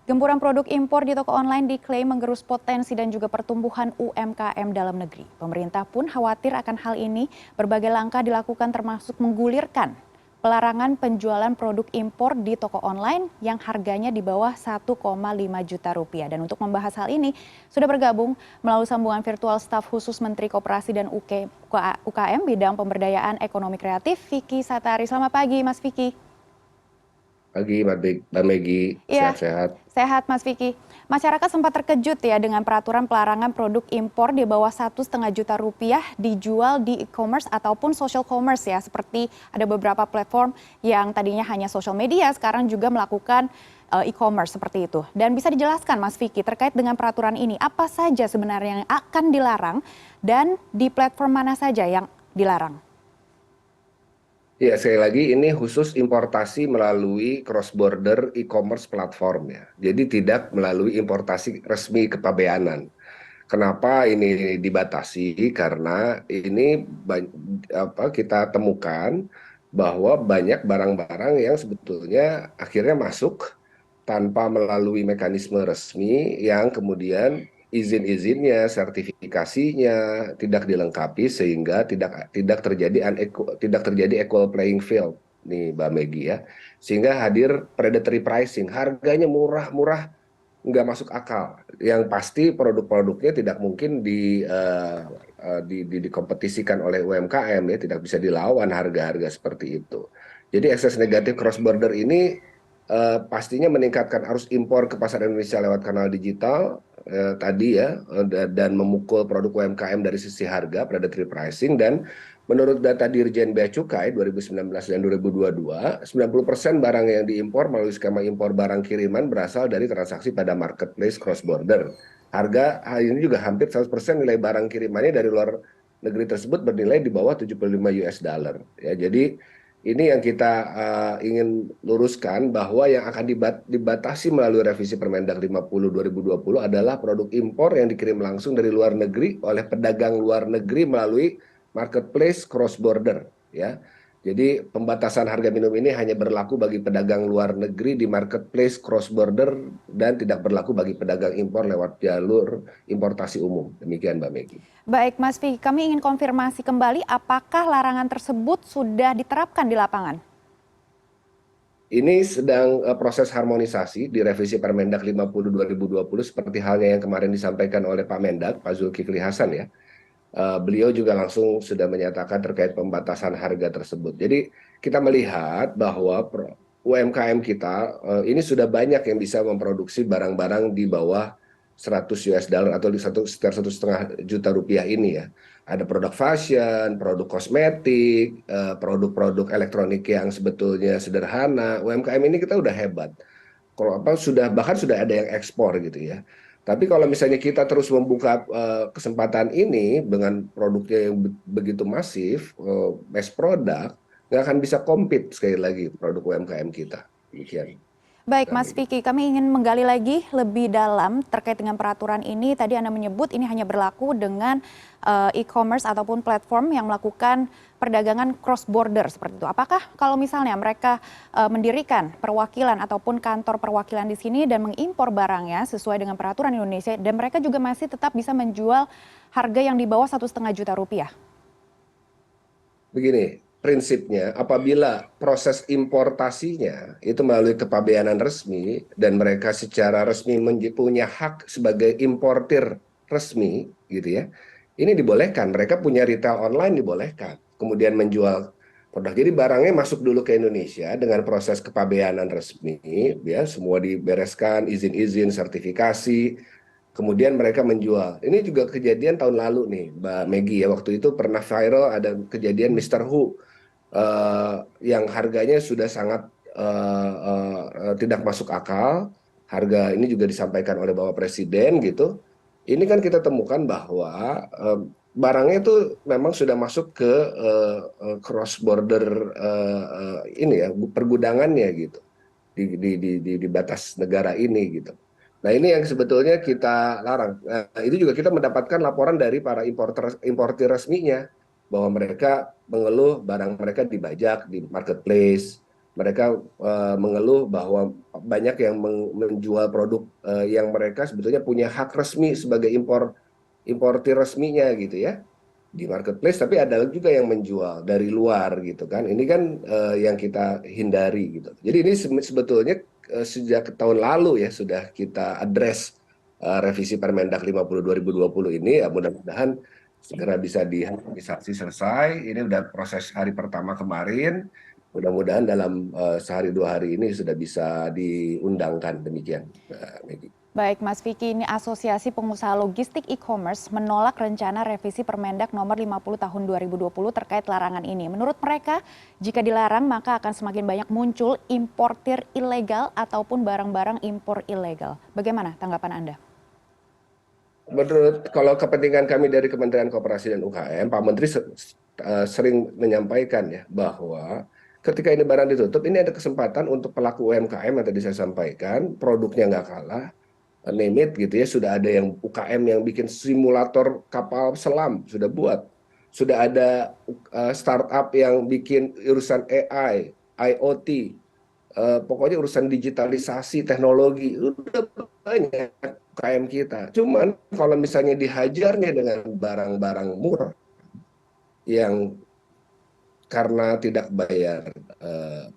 Gempuran produk impor di toko online diklaim menggerus potensi dan juga pertumbuhan UMKM dalam negeri. Pemerintah pun khawatir akan hal ini. Berbagai langkah dilakukan termasuk menggulirkan pelarangan penjualan produk impor di toko online yang harganya di bawah 1,5 juta rupiah. Dan untuk membahas hal ini sudah bergabung melalui sambungan virtual staf khusus Menteri Koperasi dan UKM bidang pemberdayaan ekonomi kreatif Vicky Satari. Selamat pagi Mas Vicky. Pagi, Mbak Megi, Iya, sehat-sehat. sehat Mas Vicky. Masyarakat sempat terkejut ya dengan peraturan pelarangan produk impor di bawah 1,5 juta rupiah dijual di e-commerce ataupun social commerce ya. Seperti ada beberapa platform yang tadinya hanya social media, sekarang juga melakukan e-commerce seperti itu. Dan bisa dijelaskan Mas Vicky terkait dengan peraturan ini, apa saja sebenarnya yang akan dilarang dan di platform mana saja yang dilarang? Ya, sekali lagi ini khusus importasi melalui cross border e-commerce platform ya. Jadi tidak melalui importasi resmi kepabeanan. Kenapa ini dibatasi? Karena ini kita temukan bahwa banyak barang-barang yang sebetulnya akhirnya masuk tanpa melalui mekanisme resmi yang kemudian izin-izinnya, sertifikasinya tidak dilengkapi sehingga tidak terjadi equal playing field nih Mbak Megi ya. Sehingga hadir predatory pricing, harganya murah-murah nggak masuk akal. Yang pasti produk-produknya tidak mungkin dikompetisikan oleh UMKM ya, tidak bisa dilawan harga-harga seperti itu. Jadi ekses negatif cross border ini pastinya meningkatkan arus impor ke pasar Indonesia lewat kanal digital tadi ya, dan memukul produk UMKM dari sisi harga, predatory pricing, dan menurut data Dirjen Bea Cukai 2019 dan 2022, 90% barang yang diimpor melalui skema impor barang kiriman berasal dari transaksi pada marketplace cross border. Harga hal ini juga hampir 100% nilai barang kirimannya dari luar negeri tersebut bernilai di bawah 75 US dollar. Ya, jadi ini yang kita ingin luruskan bahwa yang akan dibatasi melalui revisi Permendag 50 2020 adalah produk impor yang dikirim langsung dari luar negeri oleh pedagang luar negeri melalui marketplace cross border ya. Jadi pembatasan harga minum ini hanya berlaku bagi pedagang luar negeri di marketplace cross border dan tidak berlaku bagi pedagang impor lewat jalur importasi umum. Demikian Mbak Megi. Baik Mas Vicky, kami ingin konfirmasi kembali apakah larangan tersebut sudah diterapkan di lapangan? Ini sedang proses harmonisasi di revisi Permendag 50 2020 seperti halnya yang kemarin disampaikan oleh Pak Mendag, Pak Zulkifli Hasan ya. Beliau juga langsung sudah menyatakan terkait pembatasan harga tersebut. Jadi kita melihat bahwa UMKM kita ini sudah banyak yang bisa memproduksi barang-barang di bawah 100 US dollar atau di sekitar 1,5 juta rupiah ini ya. Ada produk fashion, produk kosmetik, produk-produk elektronik yang sebetulnya sederhana. UMKM ini kita udah hebat. Kalau apa bahkan sudah ada yang ekspor gitu ya. Tapi kalau misalnya kita terus membuka kesempatan ini dengan produknya yang begitu masif, mass product, nggak akan bisa compete sekali lagi produk UMKM kita. Demikian. Baik Mas Vicky, kami ingin menggali lagi lebih dalam terkait dengan peraturan ini. Tadi Anda menyebut ini hanya berlaku dengan e-commerce ataupun platform yang melakukan perdagangan cross border seperti itu. Apakah kalau misalnya mereka mendirikan perwakilan ataupun kantor perwakilan di sini dan mengimpor barangnya sesuai dengan peraturan Indonesia dan mereka juga masih tetap bisa menjual harga yang di bawah 1,5 juta rupiah? Begini, prinsipnya apabila proses importasinya itu melalui kepabeanan resmi dan mereka secara resmi punya hak sebagai importir resmi gitu ya. Ini dibolehkan, mereka punya retail online dibolehkan. Kemudian menjual produk. Jadi barangnya masuk dulu ke Indonesia dengan proses kepabeanan resmi ya, semua dibereskan, izin-izin, sertifikasi. Kemudian mereka menjual. Ini juga kejadian tahun lalu nih, Mbak Megi ya. Waktu itu pernah viral ada kejadian Mister Who yang harganya sudah sangat tidak masuk akal. Harga ini juga disampaikan oleh Bapak Presiden gitu. Ini kan kita temukan bahwa barangnya itu memang sudah masuk ke cross border ini ya, pergudangannya gitu di batas negara ini gitu. Nah ini yang sebetulnya kita larang. Nah, itu juga kita mendapatkan laporan dari para importir resminya bahwa mereka mengeluh barang mereka dibajak di marketplace, Mereka mengeluh bahwa banyak yang menjual produk yang mereka sebetulnya punya hak resmi sebagai importir resminya gitu ya di marketplace, tapi ada juga yang menjual dari luar gitu kan. Ini kan yang kita hindari gitu. Jadi ini sebetulnya sejak tahun lalu ya sudah kita address revisi Permendak 50 2020 ini, ya mudah-mudahan segera bisa diharmonisasi selesai. Ini udah proses hari pertama kemarin. Mudah-mudahan dalam sehari dua hari ini sudah bisa diundangkan demikian, Maggie. Baik, Mas Vicky, ini Asosiasi Pengusaha Logistik E-commerce menolak rencana revisi Permendak nomor 50 tahun 2020 terkait larangan ini. Menurut mereka, jika dilarang maka akan semakin banyak muncul importir ilegal ataupun barang-barang impor ilegal. Bagaimana tanggapan Anda? Menurut kalau kepentingan kami dari Kementerian Koperasi dan UKM, Pak Menteri sering menyampaikan ya bahwa ketika ini barang ditutup, ini ada kesempatan untuk pelaku UMKM yang tadi saya sampaikan, produknya nggak kalah, name it gitu ya, sudah ada yang UKM yang bikin simulator kapal selam, sudah buat. Sudah ada startup yang bikin urusan AI, IoT, pokoknya urusan digitalisasi teknologi udah banyak UKM kita. Cuman kalau misalnya dihajarnya dengan barang-barang murah yang karena tidak bayar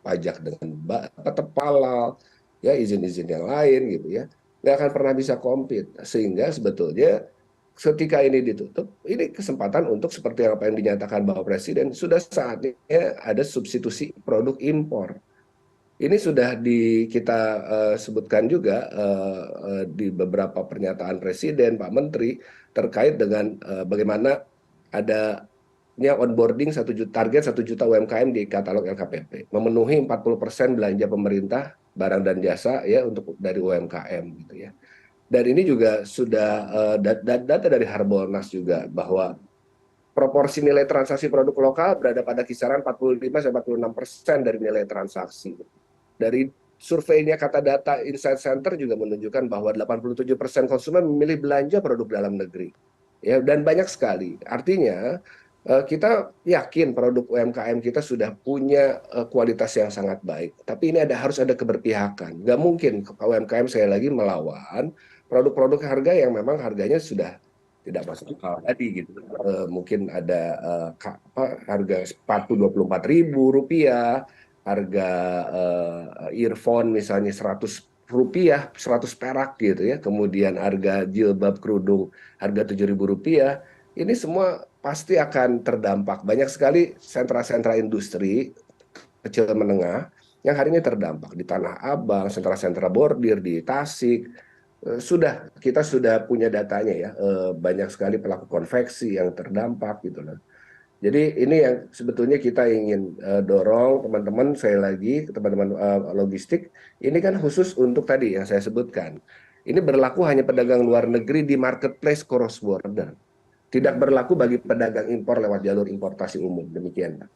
pajak dengan tepalal, ya izin-izin yang lain gitu ya, nggak akan pernah bisa compete. Sehingga sebetulnya ketika ini ditutup, ini kesempatan untuk seperti apa yang dinyatakan Bapak Presiden, sudah saatnya ada substitusi produk impor. Ini sudah kita sebutkan juga di beberapa pernyataan Presiden, Pak Menteri, terkait dengan bagaimana adanya onboarding target 1 juta UMKM di katalog LKPP, memenuhi 40% belanja pemerintah barang dan jasa ya untuk dari UMKM gitu ya. Dan ini juga sudah data dari Harbolnas juga bahwa proporsi nilai transaksi produk lokal berada pada kisaran 45-46% dari nilai transaksi. Dari surveinya Kata Data Insight Center juga menunjukkan bahwa 87% konsumen memilih belanja produk dalam negeri. Ya, dan banyak sekali. Artinya kita yakin produk UMKM kita sudah punya kualitas yang sangat baik. Tapi ini harus ada keberpihakan. Nggak mungkin UMKM saya lagi melawan produk-produk harga yang memang harganya sudah tidak masuk akal tadi gitu. Mungkin ada harga sepatu Rp24.000, harga earphone misalnya Rp100, 100 perak gitu ya, kemudian harga jilbab kerudung harga Rp7.000, ini semua pasti akan terdampak. Banyak sekali sentra-sentra industri kecil menengah yang hari ini terdampak di Tanah Abang, sentra-sentra bordir di Tasik. Kita sudah punya datanya ya, banyak sekali pelaku konveksi yang terdampak gitu loh. Jadi ini yang sebetulnya kita ingin dorong teman-teman, saya lagi teman-teman logistik, ini kan khusus untuk tadi yang saya sebutkan. Ini berlaku hanya pedagang luar negeri di marketplace cross border. Tidak berlaku bagi pedagang impor lewat jalur importasi umum. Demikian, Pak.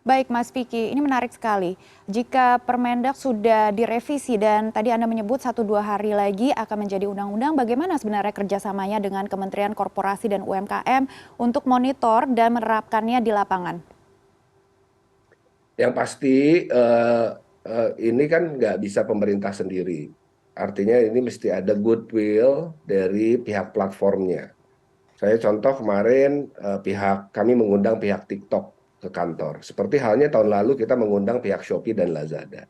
Baik, Mas Vicky, ini menarik sekali. Jika Permendak sudah direvisi dan tadi Anda menyebut 1-2 hari lagi akan menjadi undang-undang, bagaimana sebenarnya kerjasamanya dengan Kementerian Korporasi dan UMKM untuk monitor dan menerapkannya di lapangan? Yang pasti ini kan nggak bisa pemerintah sendiri. Artinya ini mesti ada goodwill dari pihak platformnya. Saya contoh kemarin kami mengundang pihak TikTok ke kantor. Seperti halnya tahun lalu kita mengundang pihak Shopee dan Lazada.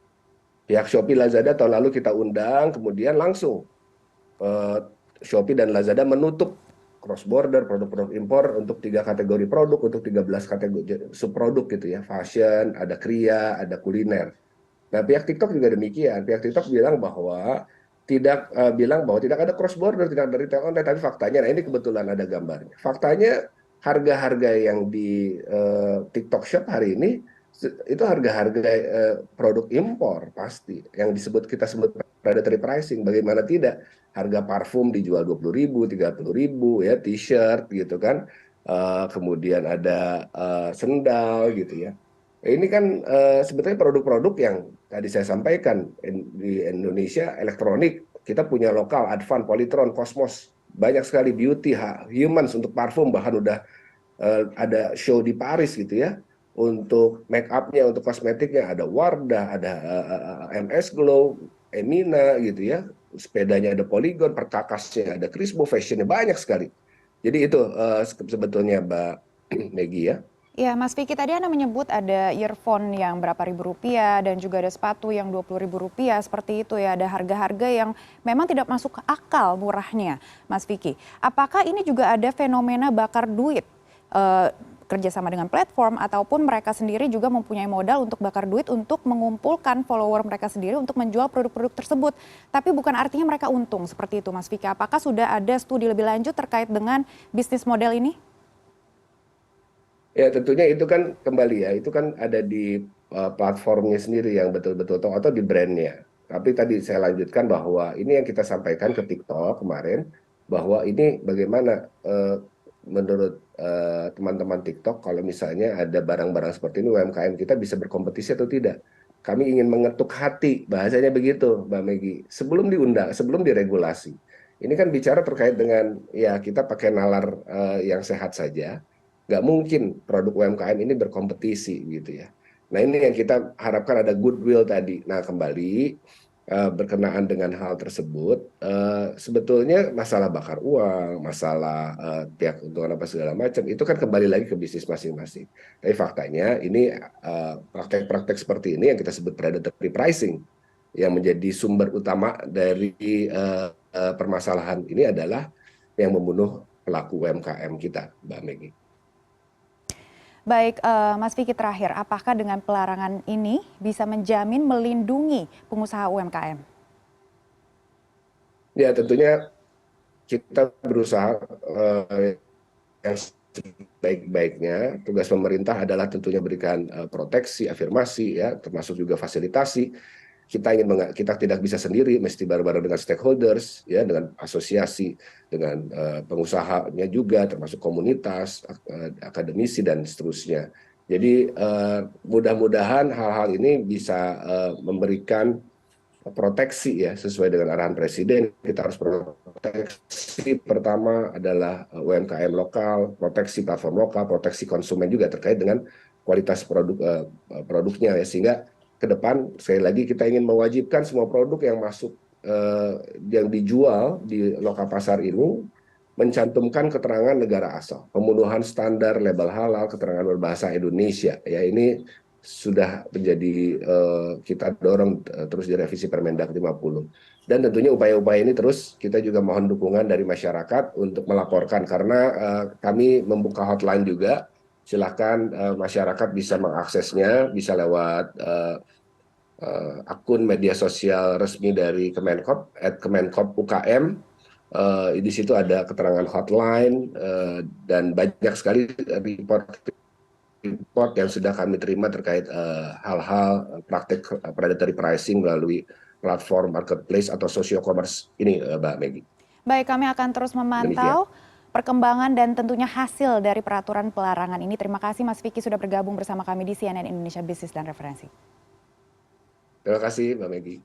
Pihak Shopee Lazada tahun lalu kita undang, kemudian langsung Shopee dan Lazada menutup cross border produk-produk impor untuk 3 kategori produk, untuk 13 kategori subproduk gitu ya. Fashion, ada kriya, ada kuliner. Nah, pihak TikTok juga demikian. Pihak TikTok bilang bahwa tidak ada cross border, tidak ada retail online, tapi faktanya, nah ini kebetulan ada gambarnya. Faktanya harga-harga yang di TikTok Shop hari ini itu harga-harga produk impor pasti yang kita sebut predatory pricing. Bagaimana tidak, harga parfum dijual 20.000, 30.000 ya, t-shirt gitu kan. Kemudian ada sendal gitu ya. Ini kan sebetulnya produk-produk yang tadi saya sampaikan di Indonesia, elektronik, kita punya lokal, Advan, Polytron, Cosmos, banyak sekali beauty, Humans untuk parfum, bahkan udah ada show di Paris gitu ya, untuk make upnya, untuk kosmetiknya ada Wardah, ada MS Glow, Emina gitu ya. Sepedanya ada Polygon, perkakasnya ada Crispo, fashionnya banyak sekali. Jadi itu sebetulnya Mbak Megi ya. Ya, Mas Vicky, tadi Anda menyebut ada earphone yang berapa ribu rupiah dan juga ada sepatu yang 20.000 rupiah, seperti itu ya. Ada harga-harga yang memang tidak masuk akal murahnya, Mas Vicky. Apakah ini juga ada fenomena bakar duit? Kerjasama dengan platform ataupun mereka sendiri juga mempunyai modal untuk bakar duit untuk mengumpulkan follower mereka sendiri untuk menjual produk-produk tersebut. Tapi bukan artinya mereka untung, seperti itu Mas Vicky. Apakah sudah ada studi lebih lanjut terkait dengan bisnis model ini? Ya tentunya itu kan kembali ya, itu kan ada di platformnya sendiri yang betul-betul atau di brandnya. Tapi tadi saya lanjutkan bahwa ini yang kita sampaikan ke TikTok kemarin, bahwa ini bagaimana menurut teman-teman TikTok kalau misalnya ada barang-barang seperti ini UMKM kita bisa berkompetisi atau tidak. Kami ingin mengetuk hati, bahasanya begitu Mbak Megi, sebelum diundang, sebelum diregulasi. Ini kan bicara terkait dengan ya kita pakai nalar yang sehat saja, nggak mungkin produk UMKM ini berkompetisi gitu ya. Nah ini yang kita harapkan ada goodwill tadi. Nah kembali berkenaan dengan hal tersebut, sebetulnya masalah bakar uang, masalah pihak keuntungan apa segala macam, itu kan kembali lagi ke bisnis masing-masing. Tapi faktanya ini praktek-praktek seperti ini yang kita sebut predatory pricing, yang menjadi sumber utama dari permasalahan ini adalah yang membunuh pelaku UMKM kita, Mbak Megi. Baik, Mas Vicky, terakhir, apakah dengan pelarangan ini bisa menjamin melindungi pengusaha UMKM? Ya tentunya kita berusaha yang sebaik-baiknya. Tugas pemerintah adalah tentunya berikan proteksi, afirmasi, ya, termasuk juga fasilitasi. Kita tidak bisa sendiri, mesti bareng-bareng dengan stakeholders, ya, dengan asosiasi, dengan pengusahanya juga, termasuk komunitas, akademisi dan seterusnya. Jadi mudah-mudahan hal-hal ini bisa memberikan proteksi ya sesuai dengan arahan Presiden. Kita harus proteksi pertama adalah UMKM lokal, proteksi platform lokal, proteksi konsumen juga terkait dengan kualitas produknya ya, sehingga ke depan sekali lagi kita ingin mewajibkan semua produk yang masuk yang dijual di lokal pasar ini mencantumkan keterangan negara asal, pemenuhan standar label halal, keterangan berbahasa Indonesia. Ya ini sudah menjadi kita dorong terus direvisi Permendag 50. Dan tentunya upaya-upaya ini terus kita juga mohon dukungan dari masyarakat untuk melaporkan karena kami membuka hotline juga. Silakan masyarakat bisa mengaksesnya, bisa lewat akun media sosial resmi dari Kemenkop @kemenkop.ukm. Di situ ada keterangan hotline dan banyak sekali report yang sudah kami terima terkait hal-hal praktik predatory pricing melalui platform marketplace atau social commerce ini, Mbak Megi. Baik, kami akan terus Demikian. memantau perkembangan dan tentunya hasil dari peraturan pelarangan ini. Terima kasih Mas Vicky sudah bergabung bersama kami di CNN Indonesia Bisnis dan Referensi. Terima kasih, Mbak Megi.